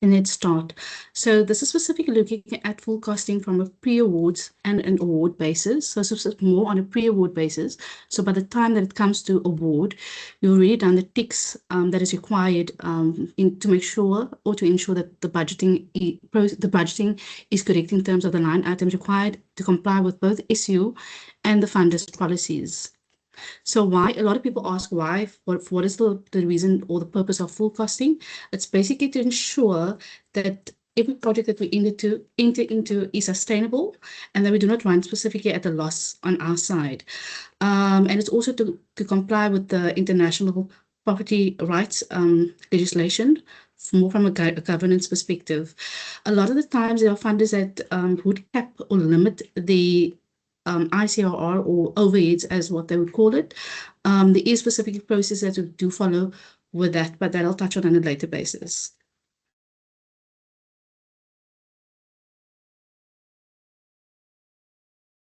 And let's start. So this is specifically looking at full costing from a pre-awards and an award basis. So this is more on a pre-award basis. So by the time that it comes to award, you've already done the ticks that is required to make sure or to ensure that the budgeting is correct in terms of the line items required to comply with both SU and the funder's policies. So why, a lot of people ask why, what is the reason or the purpose of full costing? It's basically to ensure that every project that we enter into is sustainable and that we do not run specifically at a loss on our side. And it's also to comply with the international property rights legislation, more from a governance perspective. A lot of the times there are funders that would cap or limit the ICRR or overheads as what they would call it. There is specific processes that we do follow with that, but that I'll touch on a later basis.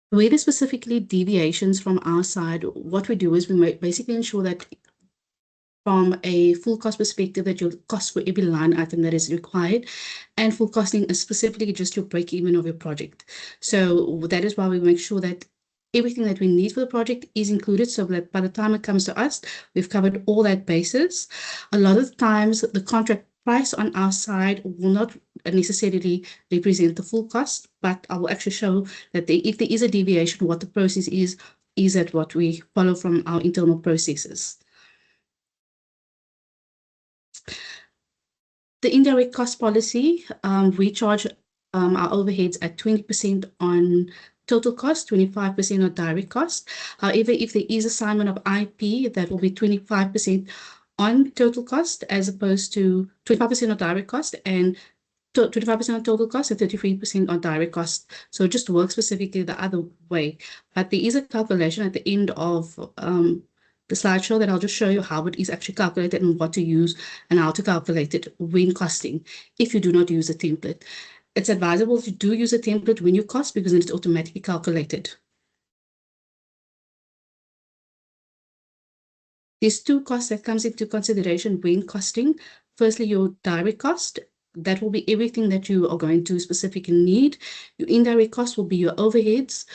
Where there's specifically deviations from our side, what we do is we basically ensure that from a full cost perspective that your cost for every line item that is required, and full costing is specifically just your break even of your project. So that is why we make sure that everything that we need for the project is included so that by the time it comes to us, we've covered all that bases. A lot of times the contract price on our side will not necessarily represent the full cost, but I will actually show that if there is a deviation, what the process is at what we follow from our internal processes. The indirect cost policy, we charge our overheads at 20% on total cost, 25% on direct cost. However, if there is assignment of IP, that will be 25% on total cost as opposed to 25% on direct cost and 25% on total cost and 33% on direct cost. So it just works specifically the other way. But there is a calculation at the end of the slideshow that I'll just show you how it is actually calculated and what to use and how to calculate it when costing if you do not use a template. It's advisable to do use a template when you cost because then it's automatically calculated. There's two costs that comes into consideration when costing. Firstly, your direct cost. That will be everything that you are going to specifically need. Your indirect cost will be your overheads.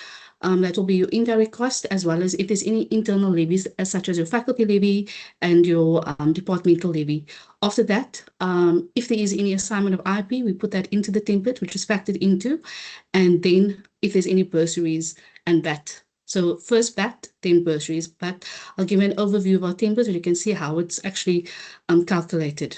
That will be your indirect cost, as well as if there's any internal levies, such as your faculty levy and your departmental levy. After that, if there is any assignment of IP, we put that into the template, which is factored into. And then if there's any bursaries and VAT. So first VAT, then bursaries. But I'll give you an overview of our template so you can see how it's actually calculated.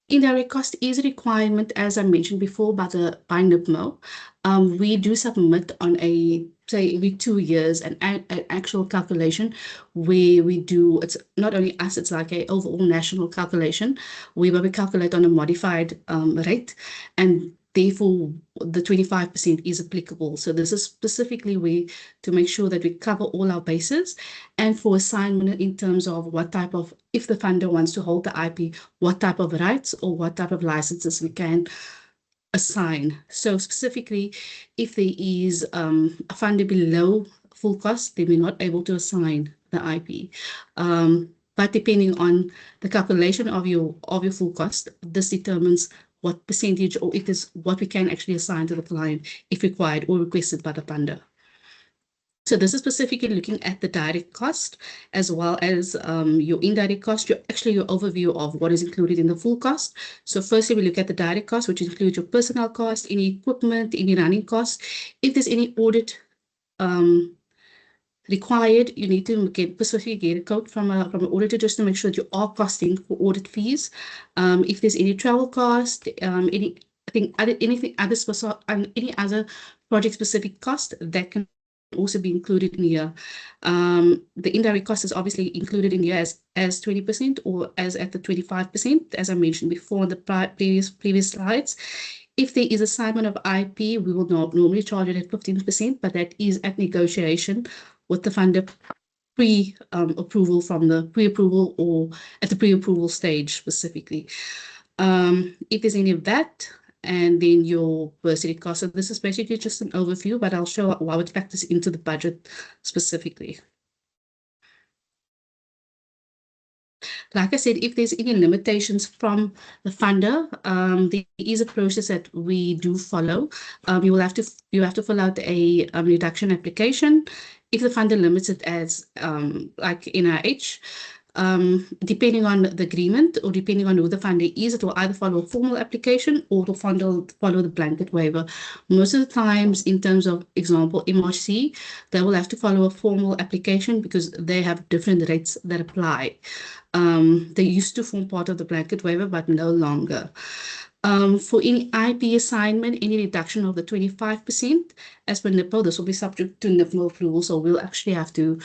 Indirect cost is a requirement, as I mentioned before, by NIPMO. We do submit on say every 2 years an actual calculation where we do, it's not only us, it's like a overall national calculation where we calculate on a modified rate, and therefore the 25% is applicable. So this is specifically where to make sure that we cover all our bases, and for assignment in terms of what type of, if the funder wants to hold the IP, what type of rights or what type of licenses we can assign. So specifically, if there is a funder below full cost, then we're not able to assign the IP. But depending on the calculation of your full cost, this determines what percentage or it is what we can actually assign to the client if required or requested by the funder. So this is specifically looking at the direct cost as well as your indirect cost, your overview of what is included in the full cost. So firstly, we look at the direct cost, which includes your personnel cost, any equipment, any running costs. If there's any audit required, you need to specifically get a code from an auditor just to make sure that you are costing for audit fees. If there's any travel cost, any other project specific cost that can also be included in here. The indirect cost is obviously included in here as 20% or as at the 25%, as I mentioned before in the previous slides. If there is assignment of IP, we will normally charge it at 15%, but that is at negotiation with the funder pre-approval from the pre-approval or at the pre-approval stage specifically. If there's any of that, and then your bursary cost. So this is basically just an overview, but I'll show how it factors into the budget specifically. Like I said, if there's any limitations from the funder, there is a process that we do follow. You have to fill out a reduction application. If the funder limits it as like NIH, depending on the agreement or depending on who the funder is, it will either follow a formal application or it will follow the blanket waiver. Most of the times, in terms of example, MRC, they will have to follow a formal application because they have different rates that apply. They used to form part of the blanket waiver, but no longer. For any IP assignment, any reduction of the 25% as per NIPO, this will be subject to NIPO approval. So we'll actually have to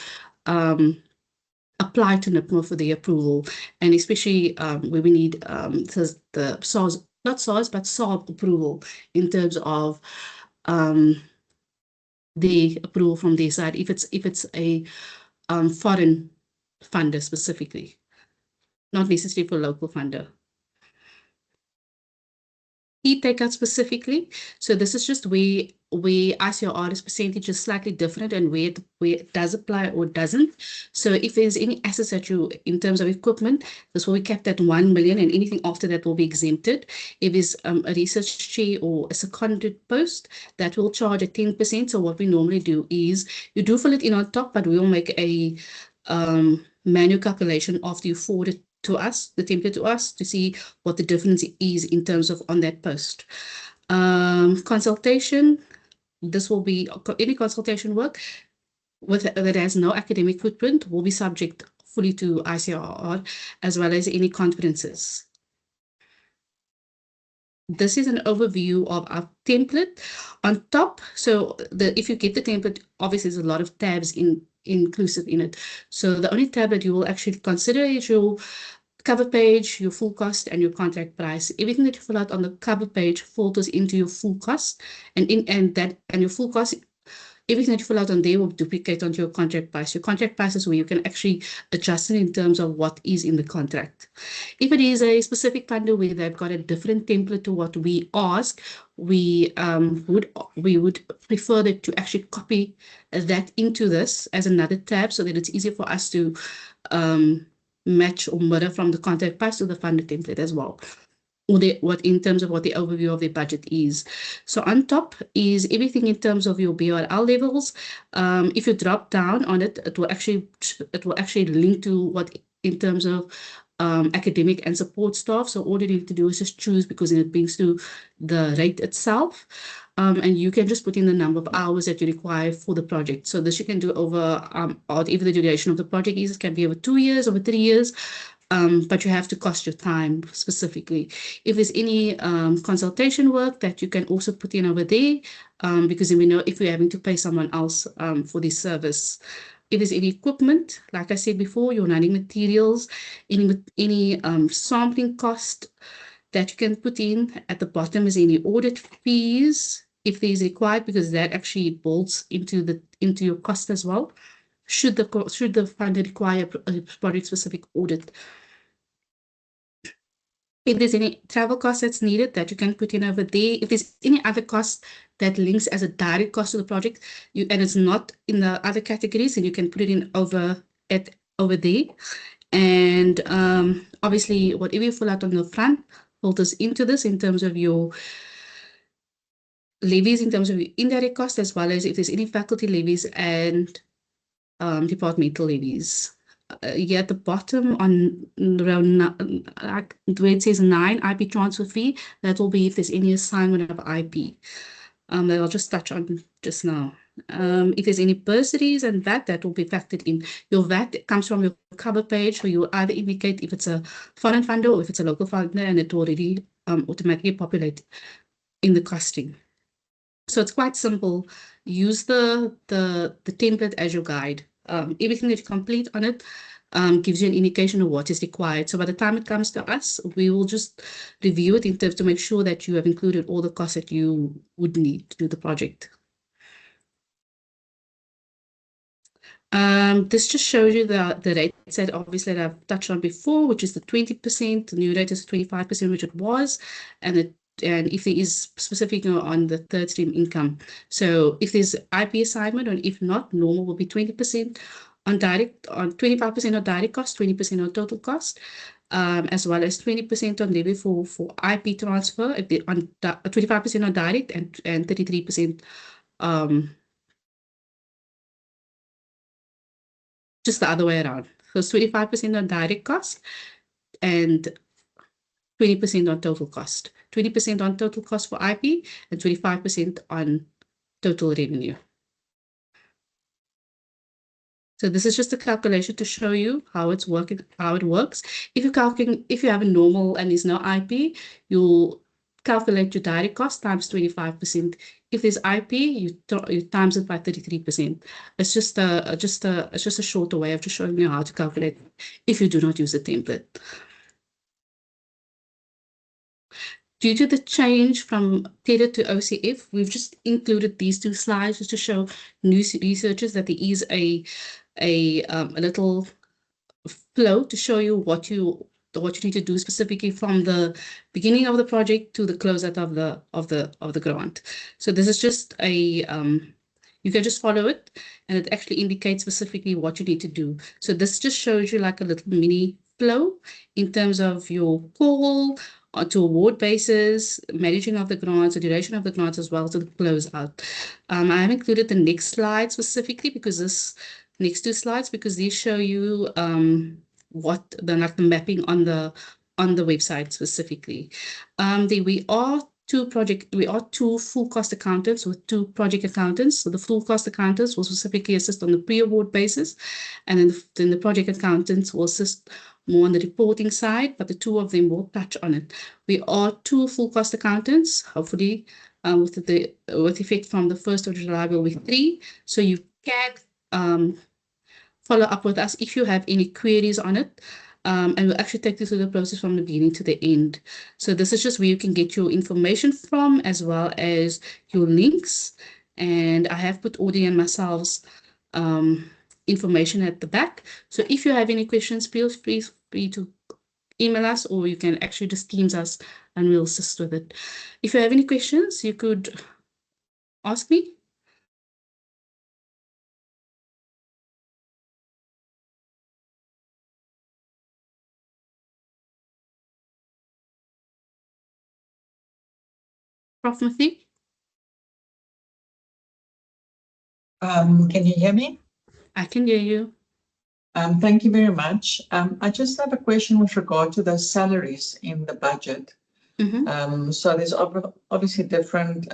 apply to NIPO for the approval, and especially where we need the SARS, not SARS, but SARB approval in terms of the approval from their side, if it's a foreign funder specifically, not necessarily for local funder. E-takeout specifically. So this is just where ICR's percentage is slightly different and where it does apply or doesn't. So if there's any assets that you, in terms of equipment, this will be capped at 1 million and anything after that will be exempted. If it's a research chair or a seconded post, that will charge at 10%. So what we normally do is you do fill it in on top, but we will make a manual calculation after you forward it to us, the template to us, to see what the difference is in terms of on that post. Consultation, this will be any consultation work that has no academic footprint will be subject fully to ICRR, as well as any conferences. This is an overview of our template on top. So if you get the template, obviously there's a lot of tabs inclusive in it. So the only tab that you will actually consider is your cover page, your full cost, and your contract price. Everything that you fill out on the cover page filters into your full cost, and your full cost, everything that you fill out on there will duplicate onto your contract price. Your contract price is where you can actually adjust it in terms of what is in the contract. If it is a specific funder where they've got a different template to what we ask, we would prefer that to actually copy that into this as another tab so that it's easier for us to match or mirror from the contract price to the funder template as well. Or what in terms of what the overview of the budget is. So on top is everything in terms of your BRL levels. If you drop down on it, it will actually link to what in terms of academic and support staff. So all you need to do is just choose, because it brings to the rate itself. And you can just put in the number of hours that you require for the project. So this you can do over whatever the duration of the project is. It can be over 2 years, over 3 years. But you have to cost your time specifically. If there's any consultation work that you can also put in over there, because then we know if we're having to pay someone else for this service. If there's any equipment, like I said before, your running materials, any sampling cost that you can put in. At the bottom is any audit fees, if there is required, because that actually bolts into your cost as well. Should the funder require a project-specific audit. If there's any travel cost that's needed, that you can put in over there. If there's any other cost that links as a direct cost to the project, and it's not in the other categories, then you can put it in over there. And obviously, whatever you fill out on the front filters into this in terms of your levies, in terms of your indirect cost, as well as if there's any faculty levies and departmental levies. Here at the bottom on around where it says 9 IP transfer fee, that will be if there's any assignment of IP. That I'll just touch on just now. If there's any bursaries and that will be factored in. Your VAT comes from your cover page, so you will either indicate if it's a foreign funder or if it's a local funder, and it will already automatically populate in the costing. So it's quite simple. Use the template as your guide. Everything that you complete on it gives you an indication of what is required. So by the time it comes to us, we will just review it in terms to make sure that you have included all the costs that you would need to do the project. This just shows you the rates that obviously that I've touched on before, which is the 20%. The new rate is 25%, which it was, and if there is specific on the third stream income. So if there's IP assignment, or if not, normal will be 20%. on 25% on direct cost, 20% on total cost, as well as 20% on levy for IP transfer, if they on 25% on direct and 33% just the other way around. So it's 25% on direct cost and 20% on total cost. 20% on total cost for IP and 25% on total revenue. So this is just a calculation to show you how it's working, how it works. If you have a normal and there's no IP, you'll calculate your direct cost times 25%. If there's IP, you times it by 33%. It's just a shorter way of just showing you how to calculate if you do not use the template. Due to the change from TEDA to OCF, we've just included these two slides just to show new researchers that there is a little flow to show you what you need to do specifically from the beginning of the project to the closeout of the grant. So this is just a you can just follow it, and it actually indicates specifically what you need to do. So this just shows you like a little mini flow in terms of your call to award basis, managing of the grants, the duration of the grants, as well as the closeout. I have included the next slide specifically because next two slides, because these show you what the mapping on the website specifically. We are two full cost accountants with two project accountants. So the full cost accountants will specifically assist on the pre-award basis, and then the project accountants will assist more on the reporting side, but the two of them will touch on it. We are two full cost accountants, hopefully with effect from the 1st of July will be 3. So you can follow up with us if you have any queries on it. And we'll actually take you through the process from the beginning to the end. So this is just where you can get your information from, as well as your links. And I have put Audrey and myself's information at the back. So if you have any questions, feel free to email us, or you can actually just Teams us and we'll assist with it. If you have any questions, you could ask me. Prof. Matthew? Can you hear me? I can hear you. Thank you very much. I just have a question with regard to those salaries in the budget. So there's obviously different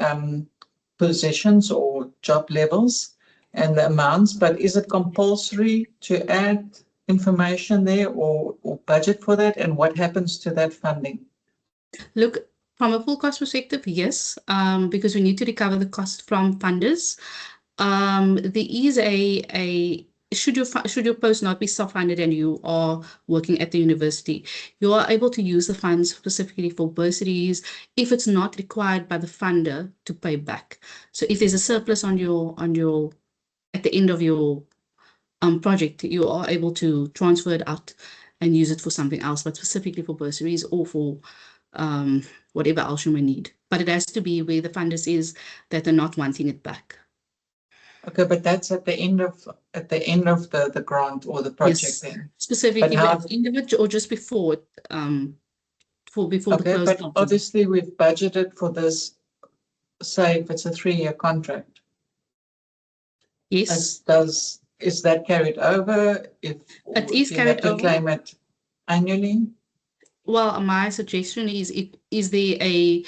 positions or job levels and the amounts, but is it compulsory to add information there or budget for that? And what happens to that funding? Look, from a full cost perspective, yes, because we need to recover the cost from funders. There is should your post not be self-funded and you are working at the university, you are able to use the funds specifically for bursaries if it's not required by the funder to pay back. So if there's a surplus on your at the end of your project, you are able to transfer it out and use it for something else, but specifically for bursaries or for whatever else you may need. But it has to be where the funders is that they're not wanting it back. Okay, but that's at the end of the grant or the project, yes, then. Specifically at the end of it or just before it, before the close. But obviously we've budgeted for this, say if it's a 3-year contract. Yes. Is that carried over? It is carried over. Claim it annually? Well, my suggestion is is there a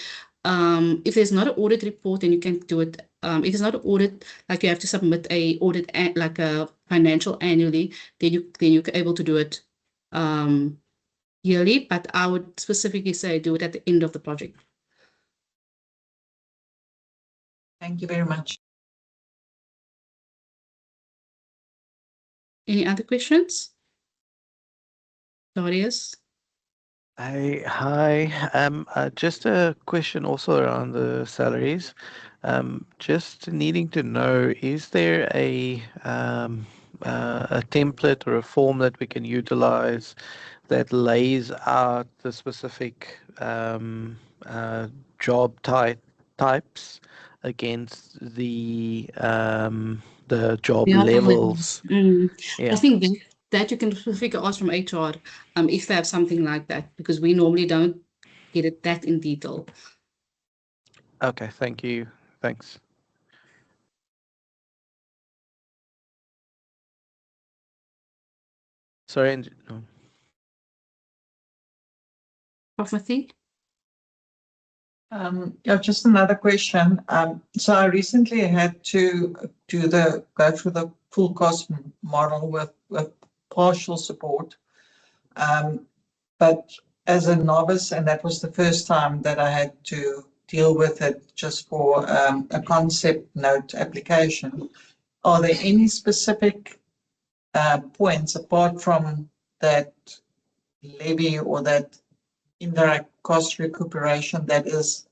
if there's not an audit report, then you can do it. If it's not an audit, like you have to submit a audit like a financial annually, then you're able to do it yearly. But I would specifically say do it at the end of the project. Thank you very much. Any other questions? Darius? Hi. Just a question also around the salaries. Just needing to know, is there a template or a form that we can utilize that lays out the specific job types against the the job Yeah, levels. I Yeah. think that you can figure out from HR, if they have something like that, because we normally don't get it that in detail. Okay. Thank you. Thanks. Sorry. No. Prof. Yeah, just another question. So I recently had to go through the full cost model with partial support. But as a novice, and that was the first time that I had to deal with it just for a concept note application. Are there any specific points apart from that levy or that indirect cost recuperation that is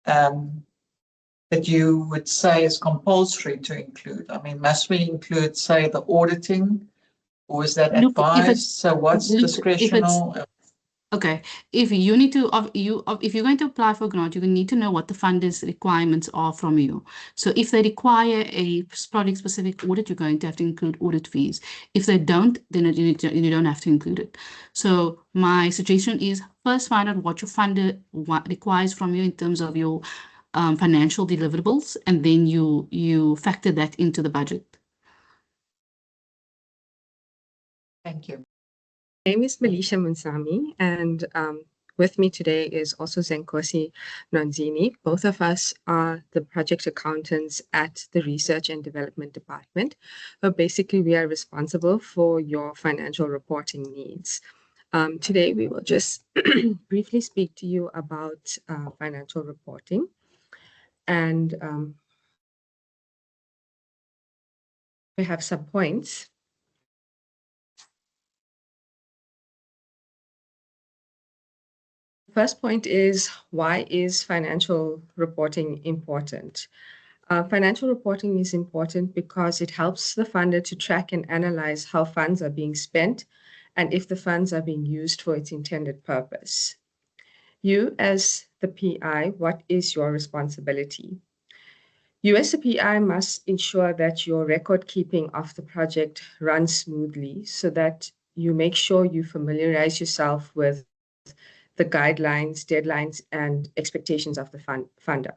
that you would say is compulsory to include? I mean, must we include, say, the auditing, or is that Look, if advised? it's So what's look, if it's discretional? okay, if you need to, if you're going to apply for a grant, you need to know what the funders' requirements are from you. So if they require a project-specific audit, you're going to have to include audit fees. If they don't, then you don't have to include it. So my suggestion is first find out what your funder requires from you in terms of your financial deliverables, and then you factor that into the budget. Thank you. My name is Melisha Munsami, and with me today is also Zenkosi Nonzini. Both of us are the project accountants at the Research and Development Department. But basically, we are responsible for your financial reporting needs. Today, we will just briefly speak to you about financial reporting. And we have some points. First point is, why is financial reporting important? Financial reporting is important because it helps the funder to track and analyze how funds are being spent and if the funds are being used for its intended purpose. You, as the PI, what is your responsibility? You, as the PI, must ensure that your record keeping of the project runs smoothly so that you make sure you familiarize yourself with the guidelines, deadlines, and expectations of the funder.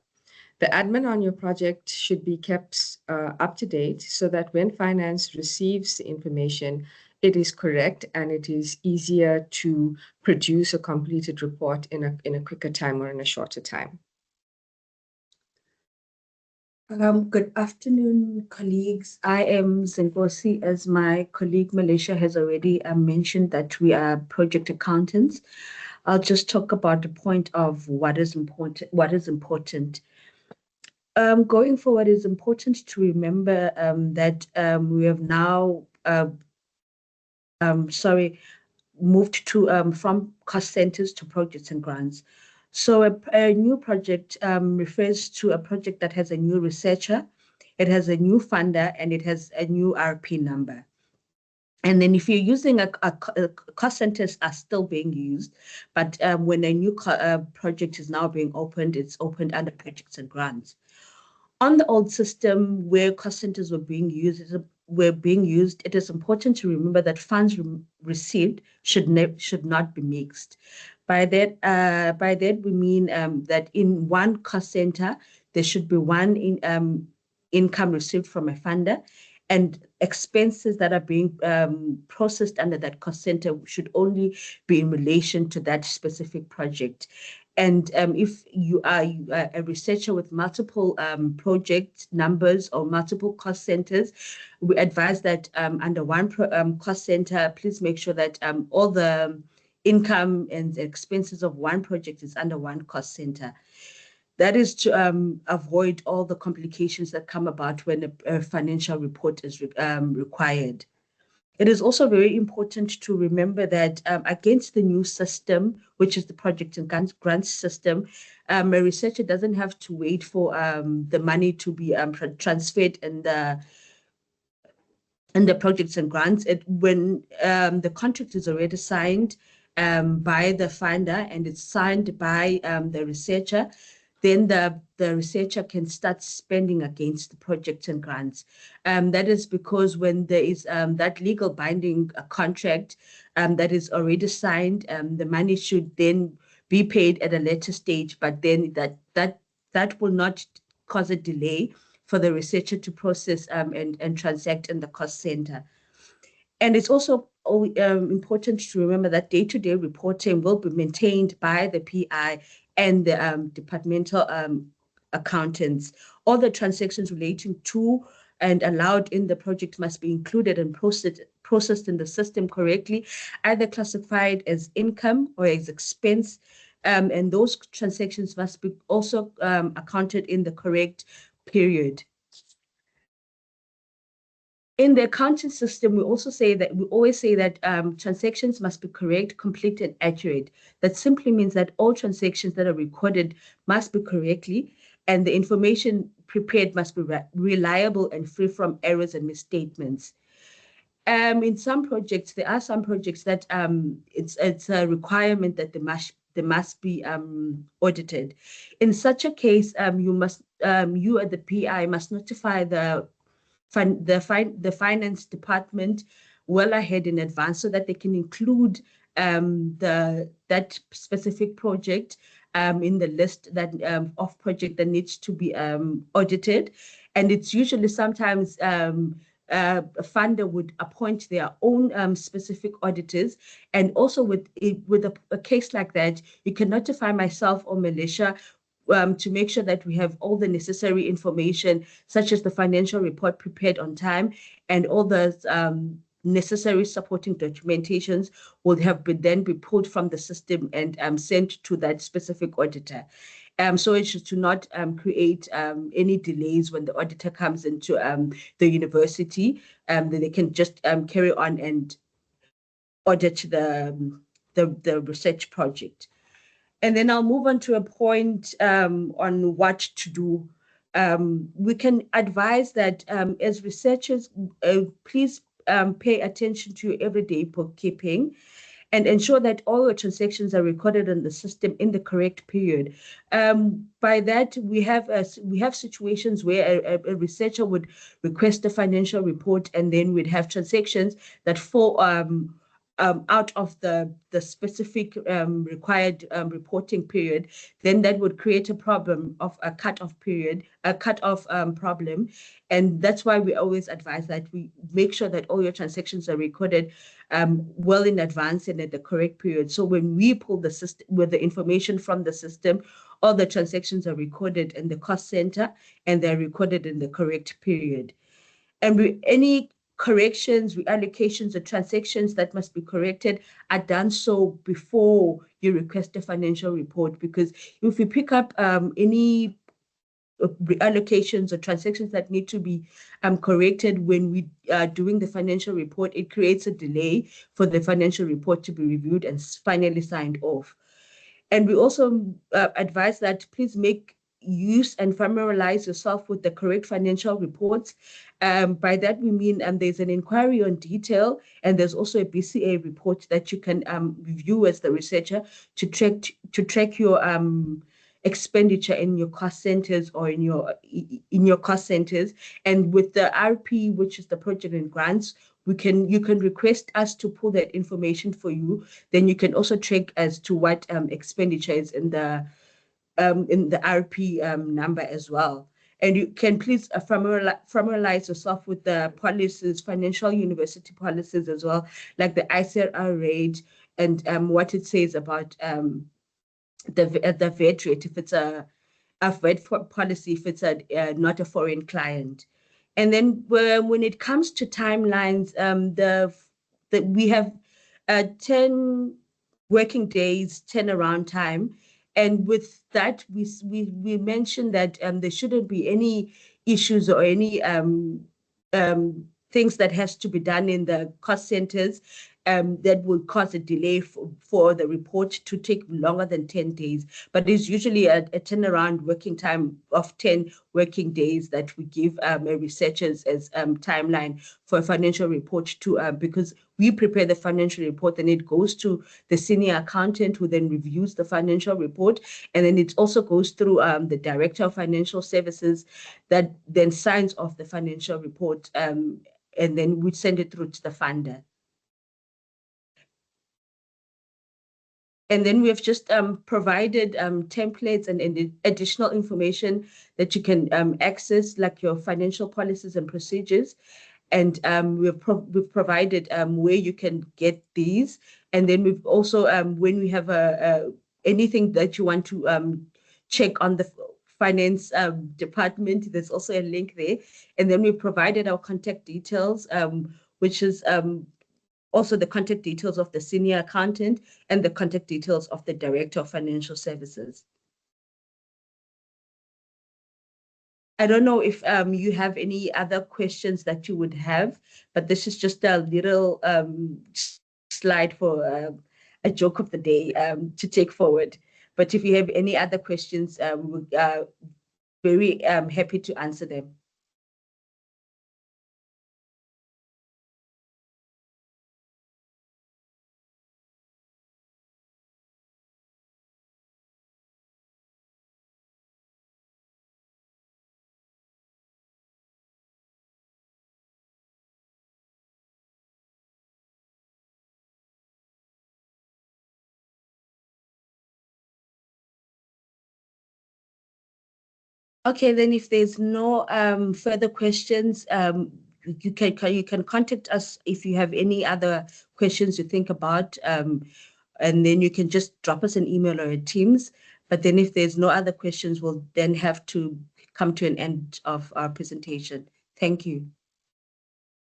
The admin on your project should be kept up to date so that when finance receives the information, it is correct and it is easier to produce a completed report in a quicker time or in a shorter time. Good afternoon, colleagues. I am Zenkosi. As my colleague Malaysia has already mentioned that we are project accountants. I'll just talk about the point of what is important. Going forward, it's important to remember that we have now moved to from cost centers to projects and grants. So a new project refers to a project that has a new researcher, it has a new funder, and it has a new RP number. And then if you're using a cost centers are still being used, but when a new project is now being opened, it's opened under projects and grants. On the old system where cost centers were being used, it is important to remember that funds received should not be mixed. By that we mean that in one cost center there should be one income received from a funder, and expenses that are being processed under that cost center should only be in relation to that specific project. And if you are a researcher with multiple project numbers or multiple cost centers, we advise that under one cost center, please make sure that all the income and the expenses of one project is under one cost center. That is to avoid all the complications that come about when a financial report is required. It is also very important to remember that against the new system, which is the project and grants system, a researcher doesn't have to wait for the money to be transferred in the projects and grants. When the contract is already signed by the funder and it's signed by the researcher, then the researcher can start spending against the projects and grants. That is because when there is that legal binding contract that is already signed, the money should then be paid at a later stage, but then that will not cause a delay for the researcher to process and transact in the cost center. And it's also important to remember that day-to-day reporting will be maintained by the PI and the departmental accountants. All the transactions relating to and allowed in the project must be included and processed in the system correctly, either classified as income or as expense. And those transactions must be also accounted in the correct period. In the accounting system, we always say that transactions must be correct, complete, and accurate. That simply means that all transactions that are recorded must be correctly, and the information prepared must be reliable and free from errors and misstatements. In some projects, there are some projects that it's a requirement that they must be audited. In such a case, you as the PI must notify the finance department well ahead in advance so that they can include that specific project in the list that of project that needs to be audited. And it's usually sometimes a funder would appoint their own specific auditors. And also with a case like that, you can notify myself or Malaysia to make sure that we have all the necessary information, such as the financial report prepared on time, and all the necessary supporting documentations will have been then be pulled from the system and sent to that specific auditor. So it should to not create any delays when the auditor comes into the university, that they can just carry on and audit the research project. And then I'll move on to a point on what to do. We can advise that as researchers, please pay attention to your everyday bookkeeping and ensure that all your transactions are recorded in the system in the correct period. By that, we have situations where a researcher would request a financial report, and then we'd have transactions that fall out of the specific required reporting period, then that would create a problem of a cut-off problem. And that's why we always advise that we make sure that all your transactions are recorded well in advance and at the correct period. So when we pull the system with the information from the system, all the transactions are recorded in the cost center and they're recorded in the correct period. And any corrections, reallocations, or transactions that must be corrected are done so before you request a financial report. Because if you pick up any reallocations or transactions that need to be corrected when we are doing the financial report, it creates a delay for the financial report to be reviewed and finally signed off. And we also advise that please make use and familiarize yourself with the correct financial reports. By that we mean there's an inquiry on detail, and there's also a BCA report that you can review as the researcher to track your expenditure in your cost centers or in your cost centers. And with the RP, which is the project and grants, you can request us to pull that information for you. Then you can also track as to what expenditure is in the RP number as well. And you can please familiarize yourself with the policies, financial university policies as well, like the ICRR rate and what it says about the VAT rate, if it's a VAT policy, if it's not a foreign client. And then when it comes to timelines, we have 10 working days turnaround time. And with that, we mentioned that there shouldn't be any issues or any things that has to be done in the cost centers. that will cause a delay for the report to take longer than 10 days. But it's usually a turnaround working time of 10 working days that we give researchers as timeline for a financial report to, because we prepare the financial report and it goes to the senior accountant who then reviews the financial report. And then it also goes through the director of financial services that then signs off the financial report. And then we send it through to the funder. And then we have just provided templates and additional information that you can access, like your financial policies and procedures. And we've provided where you can get these. And then we've also, when we have anything that you want to check on the finance department, there's also a link there. And then we provided our contact details, which is also the contact details of the senior accountant and the contact details of the director of financial services. I don't know if you have any other questions that you would have, but this is just a little slide for a joke of the day to take forward. But if you have any other questions, we are very happy to answer them. Okay, then if there's no further questions, you can contact us if you have any other questions you think about, and then you can just drop us an email or a Teams. But then if there's no other questions, we'll then have to come to an end of our presentation. Thank you.